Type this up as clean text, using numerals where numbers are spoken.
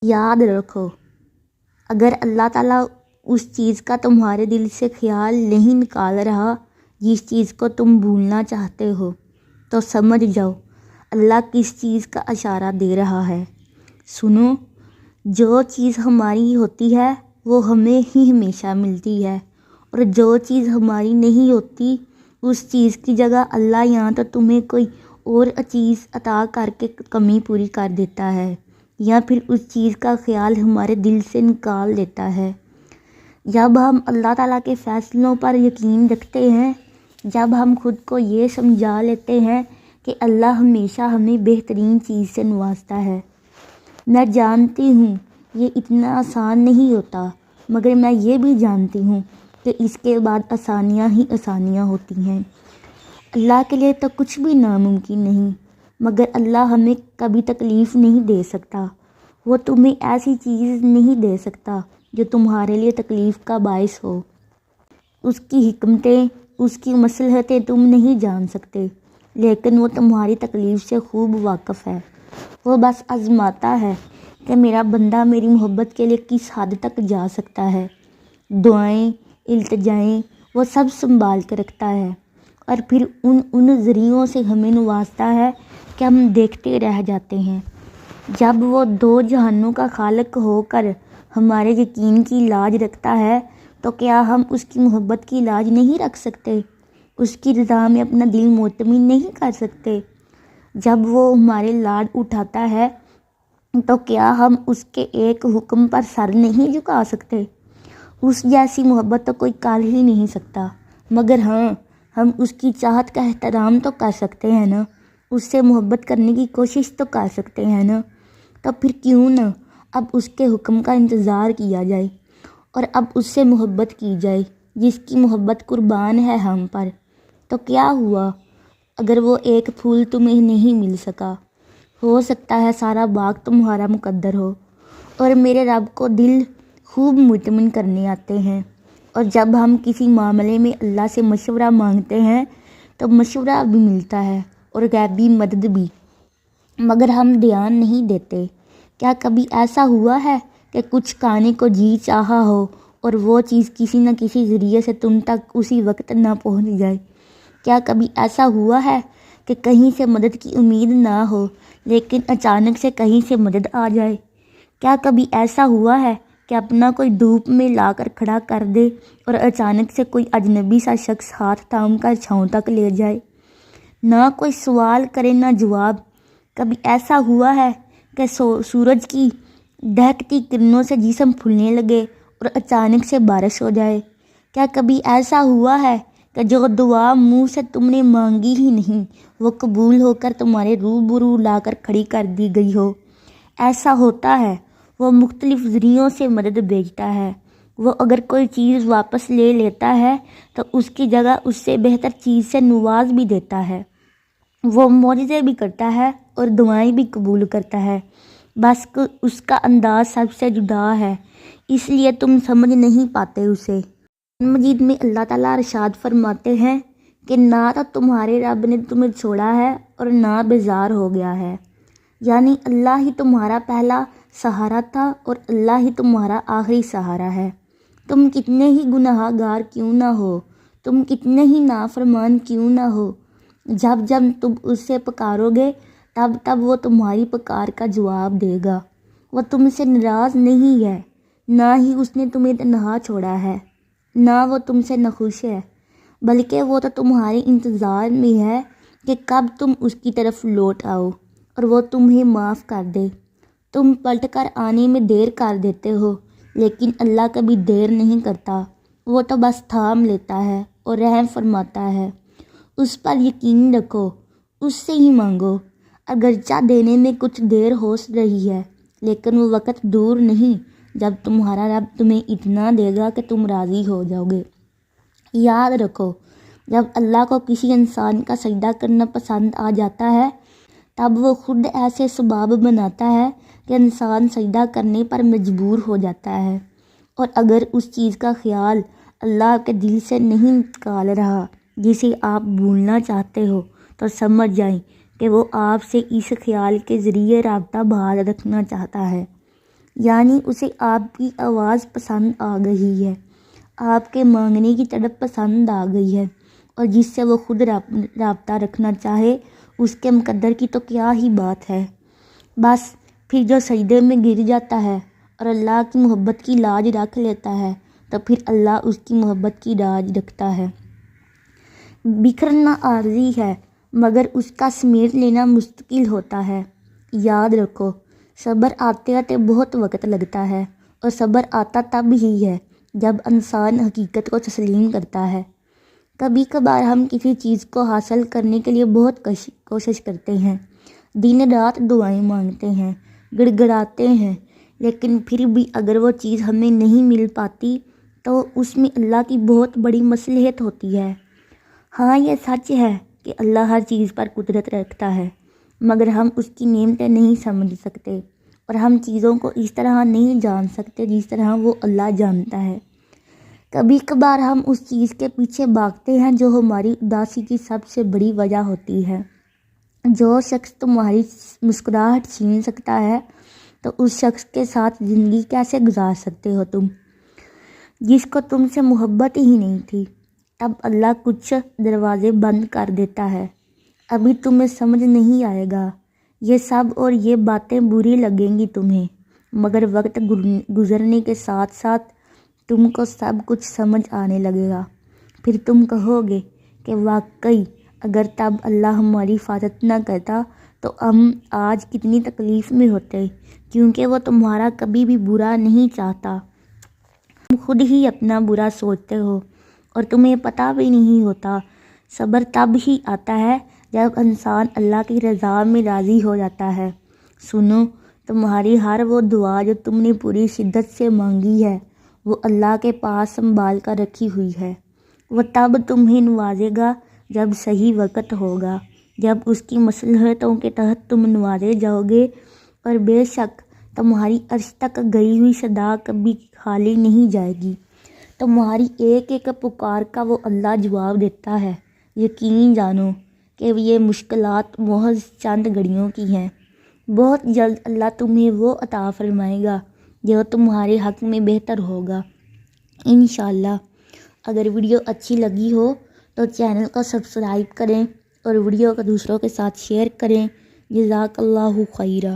یاد رکھو، اگر اللہ تعالیٰ اس چیز کا تمہارے دل سے خیال نہیں نکال رہا جس چیز کو تم بھولنا چاہتے ہو، تو سمجھ جاؤ اللہ کس چیز کا اشارہ دے رہا ہے۔ سنو، جو چیز ہماری ہوتی ہے وہ ہمیں ہی ہمیشہ ملتی ہے، اور جو چیز ہماری نہیں ہوتی اس چیز کی جگہ اللہ یہاں تو تمہیں کوئی اور چیز عطا کر کے کمی پوری کر دیتا ہے، یا پھر اس چیز کا خیال ہمارے دل سے نکال دیتا ہے۔ جب ہم اللہ تعالیٰ کے فیصلوں پر یقین رکھتے ہیں، جب ہم خود کو یہ سمجھا لیتے ہیں کہ اللہ ہمیشہ ہمیں بہترین چیز سے نوازتا ہے۔ میں جانتی ہوں یہ اتنا آسان نہیں ہوتا، مگر میں یہ بھی جانتی ہوں کہ اس کے بعد آسانیاں ہی آسانیاں ہوتی ہیں۔ اللہ کے لیے تو کچھ بھی ناممکن نہیں، مگر اللہ ہمیں کبھی تکلیف نہیں دے سکتا۔ وہ تمہیں ایسی چیز نہیں دے سکتا جو تمہارے لیے تکلیف کا باعث ہو۔ اس کی حکمتیں، اس کی مصلحتیں تم نہیں جان سکتے، لیکن وہ تمہاری تکلیف سے خوب واقف ہے۔ وہ بس آزماتا ہے کہ میرا بندہ میری محبت کے لیے کس حد تک جا سکتا ہے۔ دعائیں، التجائیں وہ سب سنبھال کے رکھتا ہے، اور پھر ان ذریعوں سے ہمیں نوازتا ہے کہ ہم دیکھتے رہ جاتے ہیں۔ جب وہ دو جہانوں کا خالق ہو کر ہمارے یقین کی لاج رکھتا ہے تو کیا ہم اس کی محبت کی لاج نہیں رکھ سکتے؟ اس کی رضا میں اپنا دل مطمئن نہیں کر سکتے؟ جب وہ ہمارے لاڈ اٹھاتا ہے تو کیا ہم اس کے ایک حکم پر سر نہیں جھکا سکتے؟ اس جیسی محبت تو کوئی کر ہی نہیں سکتا، مگر ہاں، ہم اس کی چاہت کا احترام تو کر سکتے ہیں نا، اس سے محبت کرنے کی کوشش تو کر سکتے ہیں نا۔ تو پھر کیوں نہ اب اس کے حکم کا انتظار کیا جائے اور اب اس سے محبت کی جائے جس کی محبت قربان ہے ہم پر۔ تو کیا ہوا اگر وہ ایک پھول تمہیں نہیں مل سکا؟ ہو سکتا ہے سارا باغ تمہارا مقدر ہو۔ اور میرے رب کو دل خوب مطمئن کرنے آتے ہیں، اور جب ہم کسی معاملے میں اللہ سے مشورہ مانگتے ہیں تو مشورہ بھی ملتا ہے اور غیبی مدد بھی، مگر ہم دھیان نہیں دیتے۔ کیا کبھی ایسا ہوا ہے کہ کچھ کھانے کو جی چاہا ہو اور وہ چیز کسی نہ کسی ذریعے سے تم تک اسی وقت نہ پہنچ جائے؟ کیا کبھی ایسا ہوا ہے کہ کہیں سے مدد کی امید نہ ہو لیکن اچانک سے کہیں سے مدد آ جائے؟ کیا کبھی ایسا ہوا ہے کہ اپنا کوئی دھوپ میں لا کر کھڑا کر دے اور اچانک سے کوئی اجنبی سا شخص ہاتھ تھام کر چھاؤں تک لے جائے؟ نہ کوئی سوال کرے نہ جواب۔ کبھی ایسا ہوا ہے کہ سورج کی دہکتی کرنوں سے جسم پھولنے لگے اور اچانک سے بارش ہو جائے؟ کیا کبھی ایسا ہوا ہے کہ جو دعا منہ سے تم نے مانگی ہی نہیں وہ قبول ہو کر تمہارے روبرو لا کر کھڑی کر دی گئی ہو؟ ایسا ہوتا ہے، وہ مختلف ذریعوں سے مدد بھیجتا ہے۔ وہ اگر کوئی چیز واپس لے لیتا ہے تو اس کی جگہ اس سے بہتر چیز سے نواز بھی دیتا ہے۔ وہ معجزے بھی کرتا ہے اور دعائیں بھی قبول کرتا ہے، بس اس کا انداز سب سے جدا ہے، اس لیے تم سمجھ نہیں پاتے اسے۔ قرآن مجید میں اللہ تعالیٰ ارشاد فرماتے ہیں کہ نہ تو تمہارے رب نے تمہیں چھوڑا ہے اور نہ بیزار ہو گیا ہے، یعنی اللہ ہی تمہارا پہلا سہارا تھا اور اللہ ہی تمہارا آخری سہارا ہے۔ تم کتنے ہی گناہ گار کیوں نہ ہو، تم کتنے ہی نافرمان کیوں نہ ہو، جب جب تم اس سے پکارو گے تب تب وہ تمہاری پکار کا جواب دے گا۔ وہ تم سے ناراض نہیں ہے، نہ ہی اس نے تمہیں تنہا چھوڑا ہے، نہ وہ تم سے ناخوش ہے، بلکہ وہ تو تمہارے انتظار میں ہے کہ کب تم اس کی طرف لوٹ آؤ اور وہ تمہیں معاف کر دے۔ تم پلٹ کر آنے میں دیر کر دیتے ہو، لیکن اللہ کبھی دیر نہیں کرتا، وہ تو بس تھام لیتا ہے اور رحم فرماتا ہے۔ اس پر یقین رکھو، اس سے ہی مانگو، اگرچہ دینے میں کچھ دیر ہو رہی ہے، لیکن وہ وقت دور نہیں جب تمہارا رب تمہیں اتنا دے گا کہ تم راضی ہو جاؤ گے۔ یاد رکھو، جب اللہ کو کسی انسان کا سجدہ کرنا پسند آ جاتا ہے تب وہ خود ایسے سباب بناتا ہے کہ انسان سجدہ کرنے پر مجبور ہو جاتا ہے، اور اگر اس چیز کا خیال اللہ کے دل سے نہیں نکال رہا جسے آپ بھولنا چاہتے ہو تو سمجھ جائیں کہ وہ آپ سے اس خیال کے ذریعے رابطہ بحال رکھنا چاہتا ہے۔ یعنی اسے آپ کی آواز پسند آ گئی ہے، آپ کے مانگنے کی طرف پسند آ گئی ہے، اور جس سے وہ خود رابطہ رکھنا چاہے اس کے مقدر کی تو کیا ہی بات ہے۔ بس پھر جو سجدے میں گر جاتا ہے اور اللہ کی محبت کی لاج رکھ لیتا ہے تو پھر اللہ اس کی محبت کی لاج رکھتا ہے۔ بکھرنا عارضی ہے مگر اس کا سمیٹ لینا مستقل ہوتا ہے۔ یاد رکھو، صبر آتے آتے بہت وقت لگتا ہے، اور صبر آتا تب ہی ہے جب انسان حقیقت کو تسلیم کرتا ہے۔ کبھی کبھار ہم کسی چیز کو حاصل کرنے کے لیے بہت کوشش کرتے ہیں، دن رات دعائیں مانگتے ہیں، گڑ گڑاتے ہیں، لیکن پھر بھی اگر وہ چیز ہمیں نہیں مل پاتی تو اس میں اللہ کی بہت بڑی مصلحت ہوتی ہے۔ ہاں، یہ سچ ہے کہ اللہ ہر چیز پر قدرت رکھتا ہے، مگر ہم اس کی نعمتیں نہیں سمجھ سکتے، اور ہم چیزوں کو اس طرح نہیں جان سکتے جس طرح وہ اللہ جانتا ہے۔ کبھی کبھار ہم اس چیز کے پیچھے بھاگتے ہیں جو ہماری اداسی کی سب سے بڑی وجہ ہوتی ہے۔ جو شخص تمہاری مسکراہٹ چھین سکتا ہے تو اس شخص کے ساتھ زندگی کیسے گزار سکتے ہو تم، جس کو تم سے محبت ہی نہیں تھی؟ تب اللہ کچھ دروازے بند کر دیتا ہے۔ ابھی تمہیں سمجھ نہیں آئے گا یہ سب، اور یہ باتیں بری لگیں گی تمہیں، مگر وقت گزرنے کے ساتھ ساتھ تم کو سب کچھ سمجھ آنے لگے گا۔ پھر تم کہو گے کہ واقعی اگر تب اللہ ہماری حفاظت نہ کرتا تو ہم آج کتنی تکلیف میں ہوتے، کیونکہ وہ تمہارا کبھی بھی برا نہیں چاہتا۔ تم خود ہی اپنا برا سوچتے ہو اور تمہیں پتہ بھی نہیں ہوتا۔ صبر تب ہی آتا ہے جب انسان اللہ کی رضا میں راضی ہو جاتا ہے۔ سنو، تمہاری ہر وہ دعا جو تم نے پوری شدت سے مانگی ہے وہ اللہ کے پاس سنبھال کر رکھی ہوئی ہے۔ وہ تب تمہیں نوازے گا جب صحیح وقت ہوگا، جب اس کی مصلحتوں کے تحت تم نوازے جاؤ گے، اور بے شک تمہاری عرش تک گئی ہوئی صدا کبھی خالی نہیں جائے گی۔ تمہاری ایک ایک پکار کا وہ اللہ جواب دیتا ہے۔ یقین جانو کہ یہ مشکلات محض چند گھڑیوں کی ہیں۔ بہت جلد اللہ تمہیں وہ عطا فرمائے گا جو تمہارے حق میں بہتر ہوگا، انشاءاللہ۔ اگر ویڈیو اچھی لگی ہو تو چینل کو سبسکرائب کریں اور ویڈیو کو دوسروں کے ساتھ شیئر کریں۔ جزاک اللہ خیرہ۔